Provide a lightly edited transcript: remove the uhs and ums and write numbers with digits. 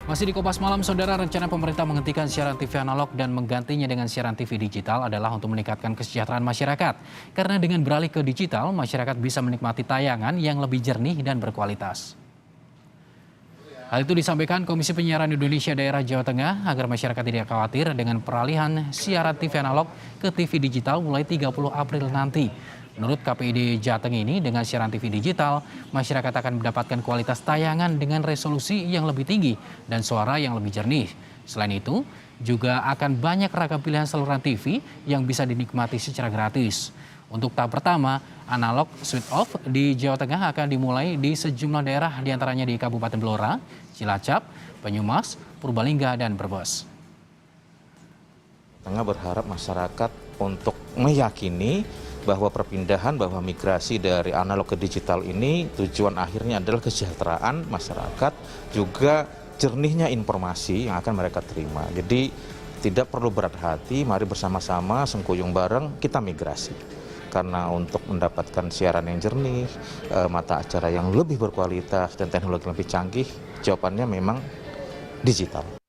Masih di Kompas Malam, Saudara, rencana pemerintah menghentikan siaran TV analog dan menggantinya dengan siaran TV digital adalah untuk meningkatkan kesejahteraan masyarakat. Karena dengan beralih ke digital, masyarakat bisa menikmati tayangan yang lebih jernih dan berkualitas. Hal itu disampaikan Komisi Penyiaran Indonesia Daerah Jawa Tengah agar masyarakat tidak khawatir dengan peralihan siaran TV analog ke TV digital mulai 30 April nanti. Menurut KPID Jateng ini, dengan siaran TV digital, masyarakat akan mendapatkan kualitas tayangan dengan resolusi yang lebih tinggi dan suara yang lebih jernih. Selain itu, juga akan banyak ragam pilihan saluran TV yang bisa dinikmati secara gratis. Untuk tahap pertama, analog switch off di Jawa Tengah akan dimulai di sejumlah daerah diantaranya di Kabupaten Blora, Cilacap, Banyumas, Purbalingga, dan Brebes. Tengah berharap masyarakat untuk meyakini bahwa perpindahan, bahwa migrasi dari analog ke digital ini tujuan akhirnya adalah kesejahteraan masyarakat, juga jernihnya informasi yang akan mereka terima. Jadi tidak perlu berat hati, mari bersama-sama sengkuyung bareng kita migrasi. Karena untuk mendapatkan siaran yang jernih, mata acara yang lebih berkualitas dan teknologi lebih canggih, jawabannya memang digital.